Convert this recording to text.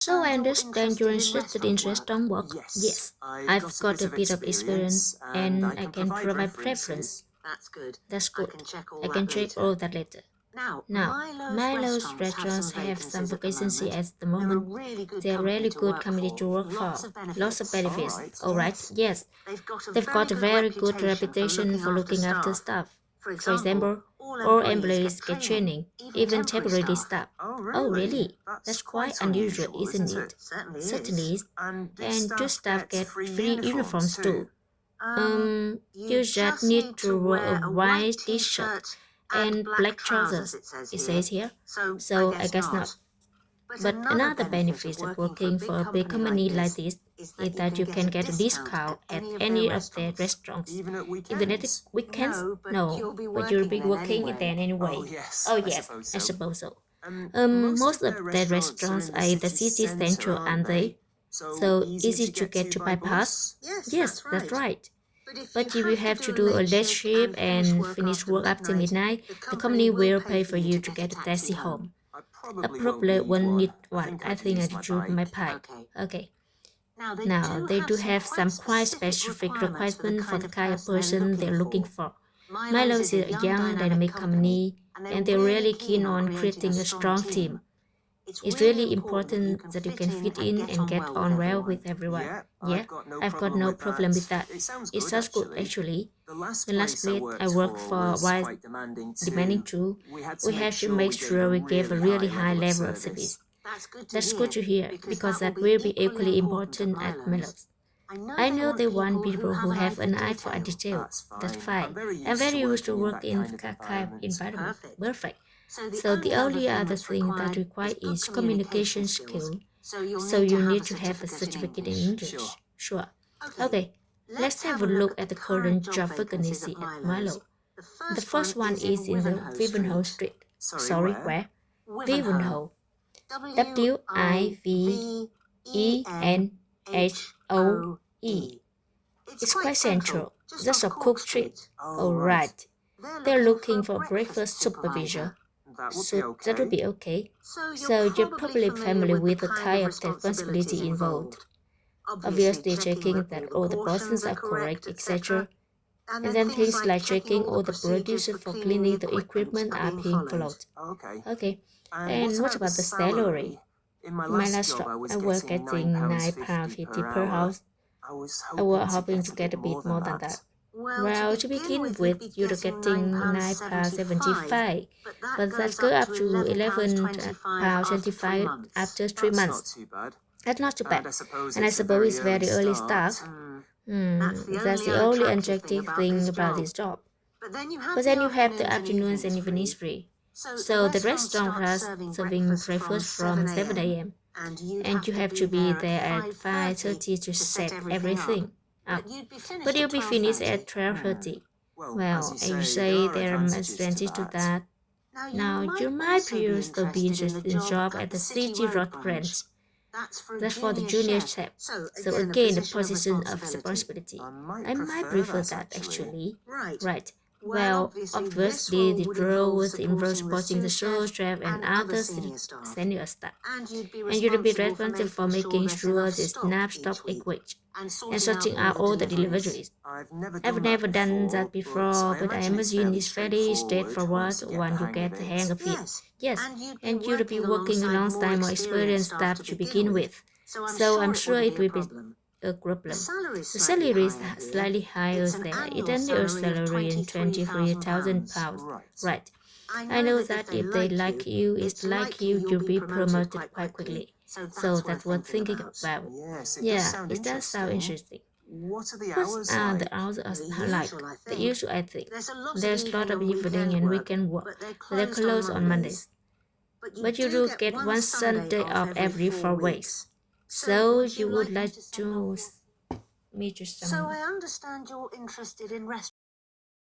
So I understand you're interested in restaurant work. Yes, I've got a bit of experience and I can provide preference. That's good. I can check all that later. Now, Milo's restaurants have some vacancy at the moment. They're really good company to work for. Lots of benefits. Alright, yes. They've got a very good reputation for looking after staff. For example, all employees get training, even temporary staff. Oh, really? That's quite unusual, isn't it? Certainly is. And two staff get free uniforms too. You just need to wear a white t-shirt and black trousers, it says here. So I guess not. But another benefit of working for a big company like this is that you can get a discount at any of their restaurants. Even at the weekends? No, but you'll be working then anyway. Oh yes, I suppose so. Most of their restaurants are in the city center, aren't they? So easy to get to bypass? Yes, that's right. But if you have to do a late shift and finish work after midnight, the company will pay for you to get a taxi home. I probably won't need one. I think I drew my pie. Okay. Now, they do have some quite specific requirements for the kind of person they're looking for. Milo is a young, dynamic company, and they're really keen on creating a strong team. It's really important that you can fit in and get on well with everyone. Yeah, I've got no problem with that. It sounds good actually. The last place I worked for was demanding too. We have to make sure we give a really high level of service. That's good to hear because that will be equally important at Mellows. I know they want people who have an eye for detail. That's fine. I'm very used to work in that kind of environment. Perfect. So the only other thing that required is communication skill. So you need to have a certificate in English. Sure. Okay. Let's have a look at the current job vacancy at Milo. The first one is in the Wivenhoe Street. Sorry, where? Wivenhoe. Wivenhoe. It's quite central, just a Cook Street. Alright. They're looking for a breakfast supervisor. So that'll be okay. So you're probably familiar with the kind of responsibility involved. Obviously checking that all the portions are correct, etc. And then things like checking all the producers for cleaning the equipment are being followed. Okay. And what about the salary? In my last job, I was getting £9.50 per house. I was hoping to get a bit more than that. Well, to begin with, you're getting £9.75, but that go up to £11.25 after 3 months. That's not too bad, and I suppose it's very early start. That's the only attractive thing about this job. But then you have the afternoons and evenings free. So the restaurant has serving breakfast from 7 a.m. and you have to be there at 5:30 to set everything up. But you'll be finished at 12:30. Well, and you say there are advantages to that. Now, you might also be interested in job at the City Road branch. That's for the junior chef. So again, the position of responsibility. I might prefer that actually. Right. Well, obviously the role involves supporting the show chef and other senior staff. And you'll be responsible for making sure the snap stop equate and sorting out all the deliveries. I've never done that before, but I imagine it's fairly straightforward once you get the hang of it. Yes, and you'll be working alongside more experienced staff to begin with, so I'm sure it will be a problem. The salary is slightly higher there. It annual salary in £23,000. Right. I know that if they like you, it's like you'll be promoted quite quickly. So that's worth thinking about. Yeah, it does sound interesting. What are the hours like? The usual, I think. There's a lot of evening and weekend work, but they're closed on Mondays. But you do get one Sunday off every 4 weeks. So you would like to meet your son. So I understand you're interested in restaurants.